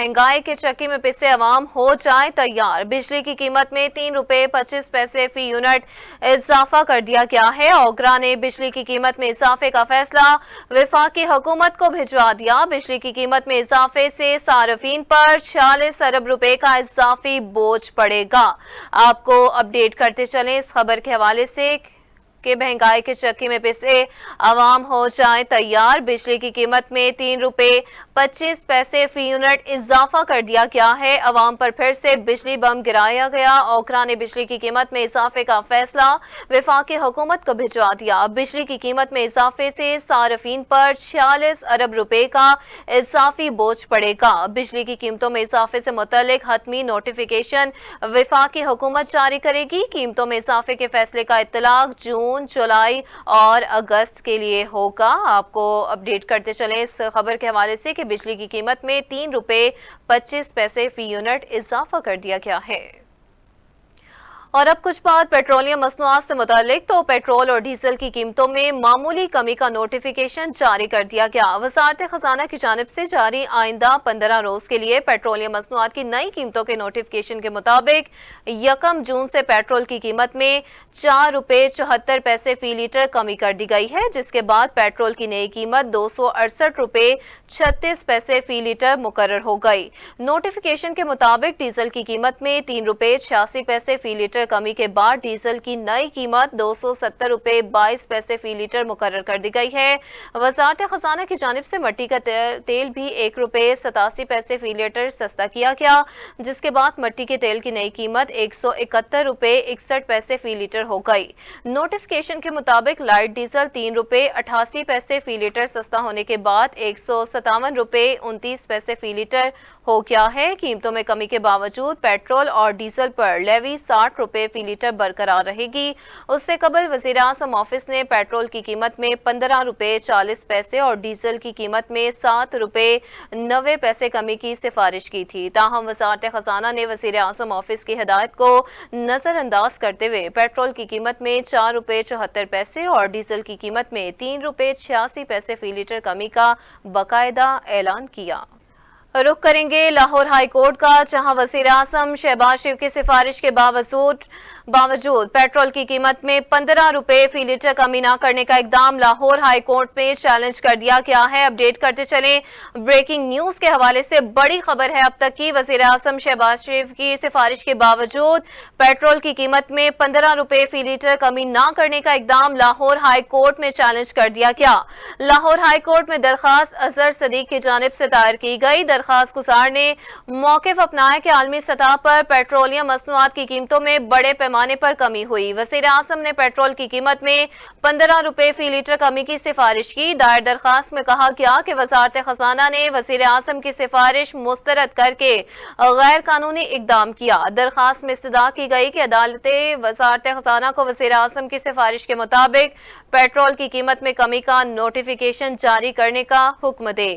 महंगाई के चक्की में पिसे अवाम हो जाए तैयार। बिजली की कीमत में 3 रुपए 25 पैसे फी यूनिट इजाफा कर दिया गया है। ओगरा ने बिजली की कीमत में इजाफे का फैसला वफाकी हुकूमत को भिजवा दिया। बिजली की कीमत में इजाफे से सार्फिन पर 46 अरब रुपए का इजाफी बोझ पड़ेगा। आपको अपडेट करते चलें इस खबर के हवाले से कि महंगाई के चक्की में पिसे अवाम हो जाए तैयार। बिजली की कीमत में 3 रुपए 25 पैसे फी यूनिट इजाफा कर दिया गया है। अवाम पर फिर से बिजली बम गिराया गया। ओकरा ने बिजली की कीमत में इजाफे का फैसला वफाकी हुकूमत को भिजवा दिया। बिजली की कीमत में इजाफे से सार्फिन पर 46 अरब रुपए का इजाफी बोझ पड़ेगा। बिजली की कीमतों में इजाफे से मुतल्लिक हतमी नोटिफिकेशन वफाकी हुकूमत जारी करेगी। कीमतों में इजाफे के फैसले का इत्तलाक जून, जुलाई और अगस्त के लिए होगा। आपको अपडेट करते चलें इस खबर के हवाले से कि बिजली की कीमत में 3 रुपए 25 पैसे फी यूनिट इजाफा कर दिया गया है। और अब कुछ बात पेट्रोलियम मसनूआत से मुतालिक तो पेट्रोल और डीजल की कीमतों में मामूली कमी का नोटिफिकेशन जारी कर दिया गया। वजारत खजाना की जानिब से जारी आइंदा 15 रोज के लिए पेट्रोलियम मसनूआत की नई कीमतों के नोटिफिकेशन के मुताबिक 1 जून से पेट्रोल की कीमत में 4 रुपए 74 पैसे फी लीटर कमी कर दी गई है, जिसके बाद पेट्रोल की नई कीमत 268 रुपए 36 पैसे फी लीटर मुकर्रर हो गई। नोटिफिकेशन के मुताबिक डीजल की कीमत में 3 रुपए 86 पैसे फी लीटर कमी के बाद डीजल की नई कीमत 270 रुपए 22 पैसे फी लीटर मुकर्रर कर दी गई है। वजारत खजाना की जानिब से मट्टी का तेल भी 1 रुपए 87 पैसे फी लीटर सस्ता किया गया, जिसके बाद मट्टी के तेल की नई कीमत 171 रुपए 61 पैसे फी लीटर हो गई। नोटिफिकेशन के मुताबिक लाइट डीजल 3 रुपए 88 पैसे फी लीटर सस्ता होने के बाद 157 रुपए 29 पैसे फी लीटर हो गया है। कीमतों में कमी के बावजूद पेट्रोल और डीजल पर लेवी 60 रुपए फी लीटर बरकरार रहेगी। उससे कबल वज़ीर-ए-आज़म ऑफिस ने पेट्रोल की कीमत में 15 रुपए 40 पैसे और डीजल की कीमत में 7 रुपए 90 पैसे कमी की सिफारिश की थी। ताहम वज़ारत खजाना ने वज़ीर-ए-आज़म ऑफिस की हिदायत को नजरअंदाज करते हुए पेट्रोल की कीमत में 4 रुपए 74 पैसे और डीजल की कीमत में 3 रुपए 86 पैसे फी लीटर कमी का बाकायदा ऐलान किया। रुख करेंगे लाहौर हाई कोर्ट का, जहां वज़ीर-ए-आज़म शहबाज शरीफ की सिफारिश के बावजूद पेट्रोल की कीमत में 15 रुपए फी लीटर कमी न करने का इकदाम लाहौर हाई कोर्ट में चैलेंज कर दिया गया है। अपडेट करते चलें ब्रेकिंग न्यूज के हवाले से बड़ी खबर है अब तक की। वज़ीर-ए-आज़म शहबाज शरीफ की सिफारिश के बावजूद पेट्रोल की कीमत में 15 रुपए फी लीटर कमी न करने का इकदाम लाहौर हाई कोर्ट में चैलेंज कर दिया गया। लाहौर हाई कोर्ट में दरखास्त अजहर सदीक की जानिब से दायर की गई। दरखास्त गुजार ने मौक़िफ़ अपनाया कि आलमी सतह पर पेट्रोलियम मसनूआत की कीमतों में बड़े पैमाने पर कमी हुई। वज़ीर-ए-आज़म ने पेट्रोल की कीमत में 15 रुपए फी लीटर कमी की सिफारिश की। दायर दरखास्त में कहा गया कि वज़ारत खजाना ने वज़ीर-ए-आज़म की सिफारिश मुस्तरद करके गैर कानूनी इकदाम किया। दरखास्त में इस्तदा की गई कि अदालत वज़ारत खजाना को वज़ीर-ए-आज़म की सिफारिश के मुताबिक पेट्रोल की कीमत में कमी का नोटिफिकेशन जारी करने का हुक्म दे।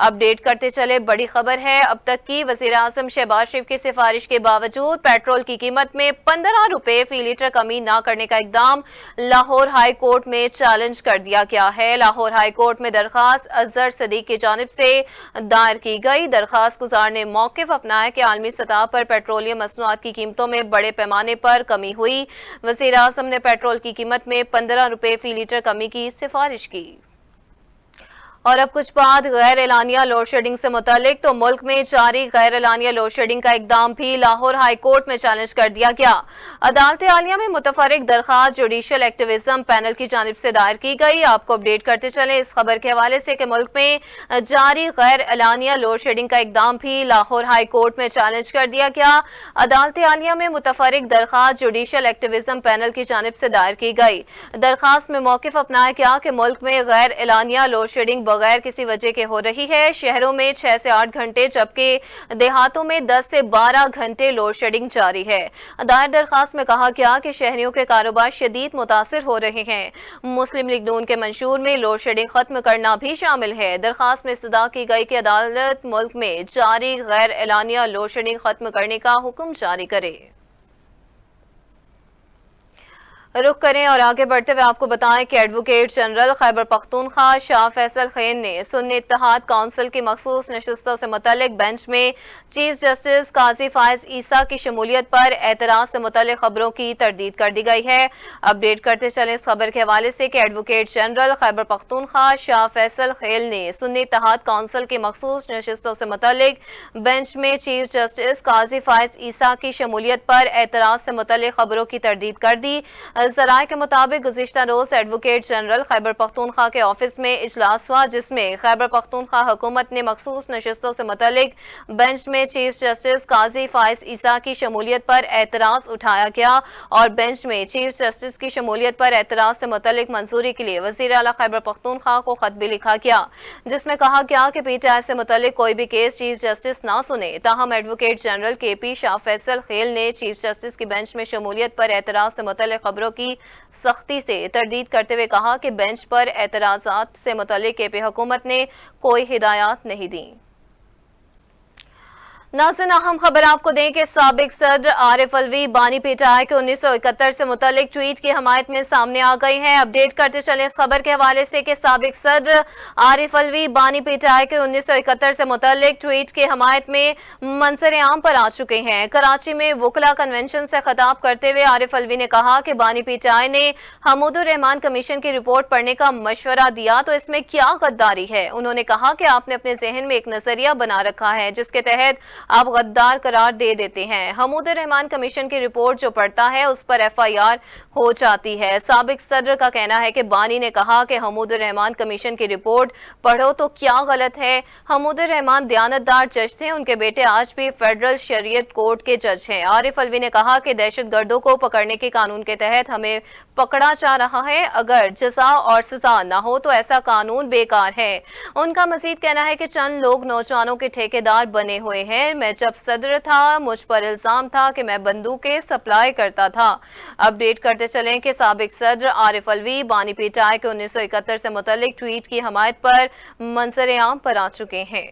अपडेट करते चले बड़ी खबर है अब तक की। वज़ीर-ए-आज़म शहबाज शरीफ की सिफारिश के बावजूद पेट्रोल की कीमत में 15 रुपए फी लीटर कमी न करने का इकदाम लाहौर हाई कोर्ट में चैलेंज कर दिया गया है। लाहौर हाई कोर्ट में दरखास्त अजहर सदीक की जानिब से दायर की गई। दरखास्त गुजार ने मौक़िफ़ अपनाया कि आलमी सतह पर पेट्रोलियम मसनूआत की कीमतों में बड़े पैमाने पर कमी हुई। वज़ीर-ए-आज़म ने पेट्रोल की कीमत में 15 रुपए फी लीटर कमी की सिफारिश की। और अब कुछ बात गैर एलानिया लोड शेडिंग से मुतालिक तो मुल्क में जारी गैर एलानिया लोड शेडिंग का इकदाम भी लाहौर हाई कोर्ट में चैलेंज कर दिया गया। अदालत आलिया में मुतफर्रिक दरखास्त जुडिशल एक्टिविज्म पैनल की जानिब से दायर की गई। आपको अपडेट करते चले इस खबर के हवाले से कि मुल्क में जारी गैर एलानिया लोड शेडिंग का इकदाम भी लाहौर हाई कोर्ट में चैलेंज कर दिया गया। अदालत आलिया में मुतफर्रिक दरखास्त जुडिशल एक्टिविज्म पैनल की जानिब से दायर की गई। दरखास्त में मौक़िफ़ अपनाया गया कि मुल्क में गैर एलानिया लोड शेडिंग बगैर किसी वजह के हो रही है। शहरों में 6 से 8 घंटे जबकि देहातों में 10 से 12 घंटे लोड शेडिंग जारी है। दायर दरखास्त में कहा गया कि शहरियों के कारोबार शदीद मुतासिर हो रहे हैं। मुस्लिम लीग नून के मंशूर में लोड शेडिंग खत्म करना भी शामिल है। दरखास्त में इस्तदा की गई कि अदालत मुल्क में जारी गैर एलानिया लोड शेडिंग खत्म करने का हुक्म जारी करे। रुख करें और आगे बढ़ते हुए आपको बताएं कि एडवोकेट जनरल खैबर पख्तूनख्वा शाह फैसल खैन ने सुन्नी इत्तेहाद काउंसिल की मखसूस नशिस्तों से मुतल्लिक बेंच में चीफ जस्टिस काजी फायज ईसा की शमूलियत पर एतराज से मुतल्लिक खबरों की तरदीद कर दी गई है। अपडेट करते चले इस खबर के हवाले से कि एडवोकेट जनरल खैबर पख्तूनख्वा शाह फैसल खैन ने सुन्नी इत्तेहाद काउंसिल की मखसूस नशिस्तों से मुतल्लिक बेंच में चीफ जस्टिस काजी फायज ईसा की शमूलियत पर एतराज से मुतल्लिक खबरों की तरदीद कर दी। ज़राए के मुताबिक गुज़िश्ता रोज एडवोकेट जनरल खैबर पख्तूनख्वा के ऑफिस में इजलास हुआ, जिसमें खैबर पख्तूनख्वा हुकूमत ने मखसूस नशिस्तों से मुतल्लिक बेंच में चीफ जस्टिस काजी फायज ईसा की शमूलियत पर एतराज उठाया गया और बेंच में चीफ जस्टिस की शमूलियत पर एतराज से मुतल्लिक मंजूरी के लिए वज़ीर आला खैबर पख्तूनख्वा को खत भी लिखा गया, जिसमें कहा गया कि पीटीआई से मुतल्लिक कोई भी केस चीफ जस्टिस ना सुने। ताहम advocate general KP Shah Faisal Khel ने चीफ जस्टिस की बेंच में शमूलियत पर एतराज से मुतल्लिक खबरों की सख्ती से तरदीद करते हुए कहा कि बेंच पर एतराजात से मुतल्लिक KP हुकूमत ने कोई हिदायत नहीं दी। नाज़रीन, अहम खबर आपको दें कि साबिक सदर आरिफ अलवी बानी पीटीआई के 1971 से मुतल्लिक ट्वीट की हमायत में सामने आ गई हैं। अपडेट करते चले इस खबर के हवाले से कि साबिक सदर आरिफ अलवी बानी पीटीआई के 1971 से मुतल्लिक ट्वीट की हमायत में मंजर आम पर आ चुके हैं। कराची में वकला कन्वेंशन से खिताब करते हुए आरिफ अलवी ने कहा कि बानी पीटीआई ने हमूदुर रहमान कमीशन की रिपोर्ट पढ़ने का मशवरा दिया तो इसमें क्या गद्दारी है। उन्होंने कहा कि आपने अपने जहन में एक नजरिया बना रखा है जिसके तहत आप गद्दार करार दे देते हैं। हमूदुर रहमान कमीशन की रिपोर्ट जो पढ़ता है उस पर FIR हो जाती है। साबिक सदर का कहना है कि बानी ने कहा कि हमूदुर रहमान कमीशन की रिपोर्ट पढ़ो तो क्या गलत है। हमूदुर रहमान दयानतदार जज थे, उनके बेटे आज भी फेडरल शरीयत कोर्ट के जज हैं। आरिफ अलवी ने कहा कि दहशतगर्दों को पकड़ने के कानून के तहत हमें पकड़ा जा रहा है, अगर जजा और सजा न हो तो ऐसा कानून बेकार है। उनका मजीद कहना है कि चंद लोग नौजवानों के ठेकेदार बने हुए हैं। मैं जब सदर था मुझ पर इल्जाम था कि मैं बंदूकें सप्लाई करता था। अपडेट करते चलें कि साबिक सदर आरिफ अलवी बानी पीटीआई के 1971 से मुतल्लिक ट्वीट की हमायत पर मंजर आम पर आ चुके हैं।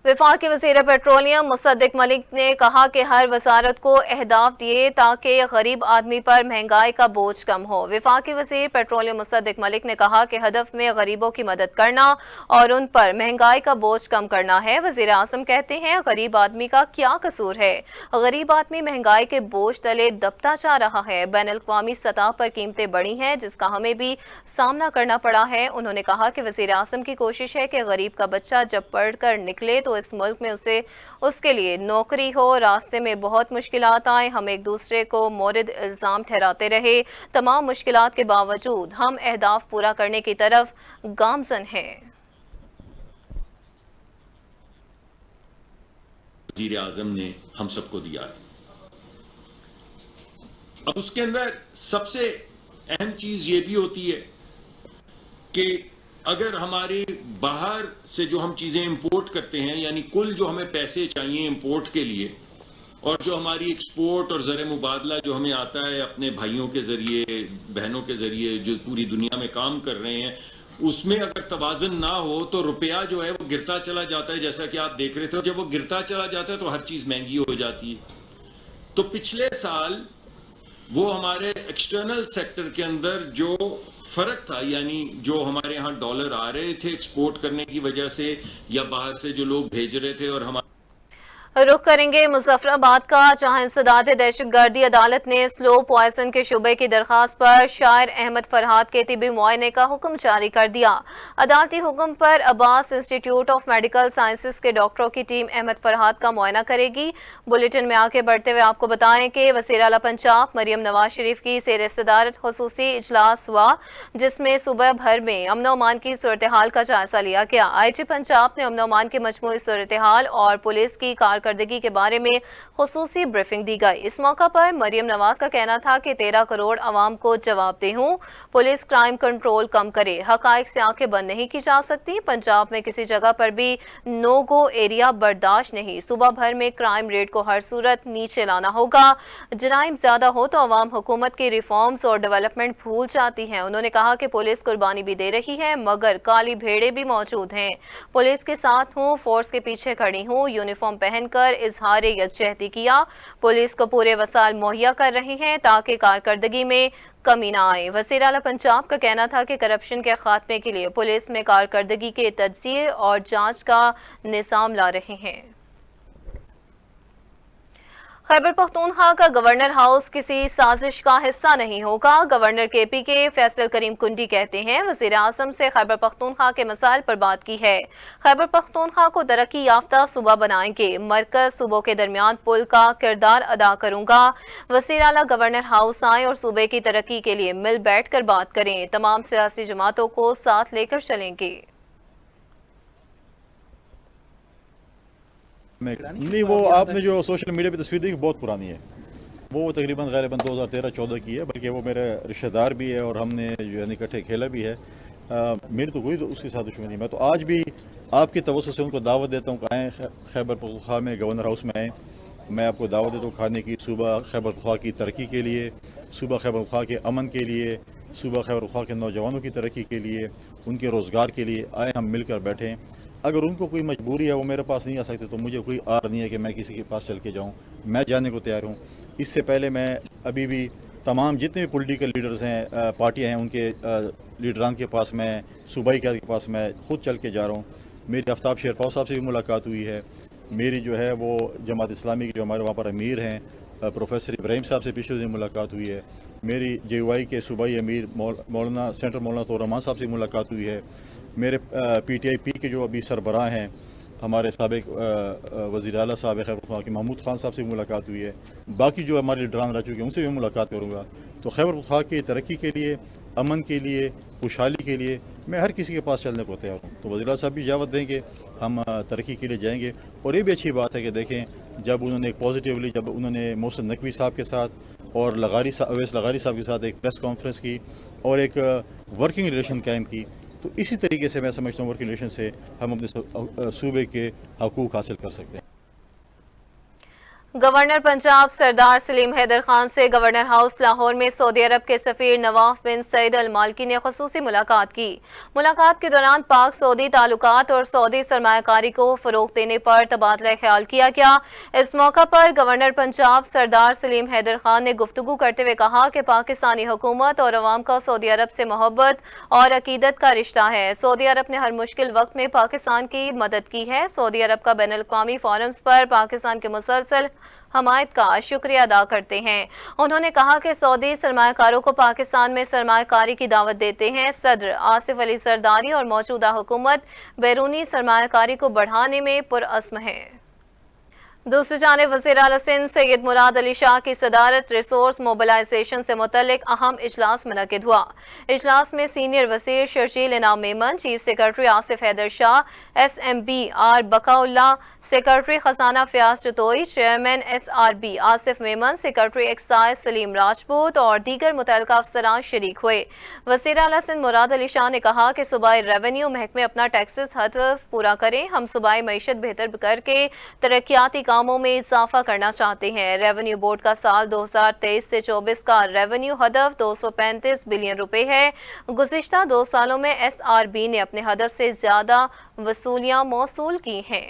वफाकी वज़ीर पेट्रोलियम मुसद्दिक मलिक ने कहा कि हर वजारत को अहदाफ दिए ताकि गरीब आदमी पर महंगाई का बोझ कम हो। वफाकी वज़ीर पेट्रोलियम मुसद्दिक मलिक ने कहा कि हदफ में गरीबों की मदद करना और उन पर महंगाई का बोझ कम करना है। वज़ीर आज़म कहते हैं गरीब आदमी का क्या कसूर है, गरीब आदमी महंगाई के बोझ तले दबता जा रहा है। बैन अल-अक़वामी सतह पर कीमतें बढ़ी हैं जिसका हमें भी सामना करना पड़ा है। उन्होंने कहा कि वज़ीर आज़म की कोशिश है कि गरीब का बच्चा जब पढ़ कर निकले तो इस मुल्क में उसके लिए नौकरी हो। रास्ते में बहुत मुश्किलात आए, हम एक दूसरे को मोरिद इल्जाम ठहराते रहे, तमाम मुश्किलात के बावजूद हम अहदाफ पूरा करने की तरफ गामजन हैं। वज़ीर आज़म ने हम सबको दिया है। अब उसके अंदर सबसे अहम चीज ये भी होती है कि अगर हमारे बाहर से जो हम चीज़ें इंपोर्ट करते हैं, यानी कुल जो हमें पैसे चाहिए इंपोर्ट के लिए, और जो हमारी एक्सपोर्ट और ज़र मुबादला जो हमें आता है अपने भाइयों के ज़रिए, बहनों के ज़रिए जो पूरी दुनिया में काम कर रहे हैं, उसमें अगर तवाज़ुन ना हो तो रुपया जो है वो गिरता चला जाता है, जैसा कि आप देख रहे थे। जब वो गिरता चला जाता है तो हर चीज़ महंगी हो जाती है। तो पिछले साल वो हमारे एक्सटर्नल सेक्टर के अंदर जो फर्क था, यानी जो हमारे यहाँ डॉलर आ रहे थे एक्सपोर्ट करने की वजह से या बाहर से जो लोग भेज रहे थे, और हमारे रुख करेंगे मुजफ्फराबाद का, जहां इंसदाद दहशतगर्दी अदालत ने स्लो पॉइजन के शुबे की दरखास्त पर शायर अहमद फरहाद के तिबी मुआयने का हुक्म जारी कर दिया। अदालती हुक्म पर Abbas institute of medical sciences के डॉक्टरों की टीम अहमद फरहाद का मुआयना करेगी। बुलेटिन में आगे बढ़ते हुए आपको बताएं कि वज़ीर आला पंजाब मरियम नवाज शरीफ की ज़ेर सदारत खुसूसी इजलास हुआ, जिसमें सुबह भर में अमन अमान की सूरत हाल का जायजा लिया गया। IG पंजाब ने अमन अमान की मजमूई सूरत हाल और पुलिस की कारकर्दगी के बारे में खुसूसी ब्रीफिंग दी गई। इस मौका पर मरियम नवाज का कहना था कि 13 करोड़ अवाम को जवाबदेह हूँ, पुलिस क्राइम कंट्रोल कम करे, हकाइक से आंखें बंद नहीं की जा सकती। पंजाब में किसी जगह पर भी नो गो एरिया बर्दाश्त नहीं, सुबह भर में क्राइम रेट को हर सूरत नीचे लाना होगा। जराइम ज्यादा हो तो अवाम हुकूमत की रिफॉर्म्स और डेवलपमेंट भूल जाती है। उन्होंने कहा कि पुलिस कुर्बानी भी दे रही है मगर काली भेड़े भी मौजूद हैं। पुलिस के साथ हूँ, फोर्स के पीछे खड़ी हूँ, यूनिफॉर्म पहन کر اظہار یکجہتی کیا۔ پولیس کو پورے وسائل مہیا کر رہی ہیں تاکہ کارکردگی میں کمی نہ آئے۔ وزیر اعلیٰ پنجاب کا کہنا تھا کہ کرپشن کے خاتمے کے لیے پولیس میں کارکردگی کے تجزیے اور جانچ کا نظام لا رہے ہیں۔ خیبر پختونخوا کا گورنر ہاؤس کسی سازش کا حصہ نہیں ہوگا، گورنر کے پی کے فیصل کریم کنڈی کہتے ہیں۔ وزیر اعظم سے خیبر پختونخوا کے مسائل پر بات کی ہے۔ خیبر پختونخوا کو ترقی یافتہ صوبہ بنائیں گے، مرکز صوبوں کے درمیان پل کا کردار ادا کروں گا۔ وزیر اعلیٰ گورنر ہاؤس آئیں اور صوبے کی ترقی کے لیے مل بیٹھ کر بات کریں، تمام سیاسی جماعتوں کو ساتھ لے کر چلیں گے۔ نہیں، وہ آپ نے جو سوشل میڈیا پہ تصویر دیکھی بہت پرانی ہے، وہ تقریباً غالباً 2013-14 کی ہے، بلکہ وہ میرا رشتہ دار بھی ہے اور ہم نے جو ہے اکٹھے کھیلا بھی ہے۔ میری تو کوئی اس کے ساتھ دشمنی نہیں، میں تو آج بھی آپ کی توسط سے ان کو دعوت دیتا ہوں کہ آئیں خیبر پختونخوا میں گورنر ہاؤس میں آئیں۔ میں آپ کو دعوت دیتا ہوں کھانے کی، صوبہ خیبر پختونخوا کی ترقی کے لیے، صوبہ خیبر پختونخوا کے امن کے لیے، صوبہ خیبر پختونخوا کے نوجوانوں کی ترقی کے لیے، ان کے روزگار کے لیے آئیں، ہم مل کر بیٹھیں۔ اگر ان کو کوئی مجبوری ہے وہ میرے پاس نہیں آ سکتے تو مجھے کوئی آر نہیں ہے کہ میں کسی کے پاس چل کے جاؤں، میں جانے کو تیار ہوں۔ اس سے پہلے میں ابھی بھی تمام جتنے بھی پولیٹیکل لیڈرز ہیں، پارٹیاں ہیں، ان کے لیڈران کے پاس میں، صوبائی قیادت کے پاس میں خود چل کے جا رہا ہوں۔ میری آفتاب شیرپاؤ صاحب سے بھی ملاقات ہوئی ہے، میری جو ہے وہ جماعت اسلامی کے جو ہمارے وہاں پر امیر ہیں پروفیسر ابراہیم صاحب سے پچھلے دن ملاقات ہوئی ہے، میری جے یو آئی کے صوبائی امیر مولانا سینٹر مولانا طور رحمان صاحب سے ملاقات ہوئی ہے، میرے پی ٹی آئی پی کے جو ابھی سربراہ ہیں ہمارے سابق وزیر اعلیٰ صاحب خیبر پختونخوا کے محمود خان صاحب سے بھی ملاقات ہوئی ہے، باقی جو ہمارے لیڈران رہ چکے ہیں ان سے بھی ملاقات کروں گا۔ تو خیبر پختونخوا کی ترقی کے لیے، امن کے لیے، خوشحالی کے لیے میں ہر کسی کے پاس چلنے کو تیار ہوں۔ تو وزیر اعلیٰ صاحب بھی اجازت دیں گے، ہم ترقی کے لیے جائیں گے۔ اور یہ بھی اچھی بات ہے کہ دیکھیں جب انہوں نے پازیٹیولی جب انہوں نے محسن نقوی صاحب کے ساتھ اور اویس لغاری صاحب کے ساتھ ایک پریس کانفرنس کی اور ایک ورکنگ ریلیشن قائم کی، تو اسی طریقے سے میں سمجھتا ہوں ورکنگ ریلیشن سے ہم اپنے صوبے کے حقوق حاصل کر سکتے ہیں۔ گورنر پنجاب سردار سلیم حیدر خان سے گورنر ہاؤس لاہور میں سعودی عرب کے سفیر نواف بن سعید المالکی نے خصوصی ملاقات کی۔ ملاقات کے دوران پاک سعودی تعلقات اور سعودی سرمایہ کاری کو فروغ دینے پر تبادلہ خیال کیا گیا۔ اس موقع پر گورنر پنجاب سردار سلیم حیدر خان نے گفتگو کرتے ہوئے کہا کہ پاکستانی حکومت اور عوام کا سعودی عرب سے محبت اور عقیدت کا رشتہ ہے۔ سعودی عرب نے ہر مشکل وقت میں پاکستان کی مدد کی ہے۔ سعودی عرب کا بین الاقوامی فورمز پر پاکستان کے مسلسل حمایت کا شکریہ ادا کرتے ہیں۔ انہوں نے کہا کہ سعودی سرمایہ کاروں کو پاکستان میں سرمایہ کاری کی دعوت دیتے ہیں۔ صدر آصف علی زرداری اور موجودہ حکومت بیرونی سرمایہ کاری کو بڑھانے میں پرعزم ہے۔ دوسری جانب وزیر اعلیٰ سندھ سید مراد علی شاہ کی صدارت ریسورس موبلائزیشن سے متعلق اہم اجلاس منعقد ہوا۔ اجلاس میں سینئر وزیر Sharjeel Inam Memon, chief secretary Asif Haider Shah, S M B R Baqa Ullah, secretary خزانہ Fayyaz Jatoi, chairman S R B Asif Memon, secretary excise Saleem Rajput اور دیگر متعلقہ افسران شریک ہوئے۔ وزیر اعلیٰ سندھ مراد علی شاہ نے کہا کہ صوبائی ریونیو محکمے اپنا ٹیکسز ہدف پورا کریں۔ ہم صوبائی معیشت بہتر کر کے ترقیاتی کاموں میں اضافہ کرنا چاہتے ہیں۔ ریونیو بورڈ کا سال 2023 سے 24 کا ریونیو ہدف 235 بلین روپے ہے۔ گزشتہ 2 سالوں میں ایس آر بی نے اپنے ہدف سے زیادہ وصولیاں موصول کی ہیں۔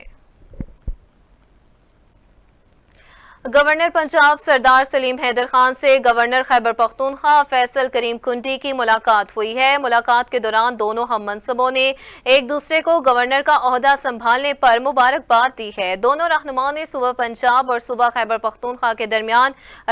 گورنر پنجاب سردار سلیم حیدر خان سے گورنر خیبر پختونخوا فیصل کریم کنڈی کی ملاقات ہوئی ہے۔ ملاقات کے دوران دونوں ہم منصبوں نے ایک دوسرے کو گورنر کا عہدہ سنبھالنے پر مبارکباد دی ہے۔ دونوں رہنماؤں نے صوبہ پنجاب اور صوبہ خیبر پختونخوا کے درمیان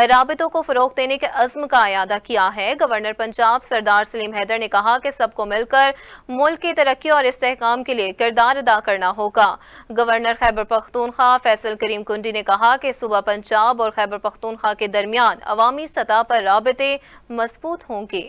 رابطوں کو فروغ دینے کے عزم کا اعادہ کیا ہے۔ گورنر پنجاب سردار سلیم حیدر نے کہا کہ سب کو مل کر ملک کی ترقی اور استحکام کے لیے کردار ادا کرنا ہوگا۔ گورنر خیبر پختونخوا فیصل کریم کنڈی نے کہا کہ صوبہ پنجاب اور خیبر پختونخوا کے درمیان عوامی سطح پر رابطے مضبوط ہوں گے۔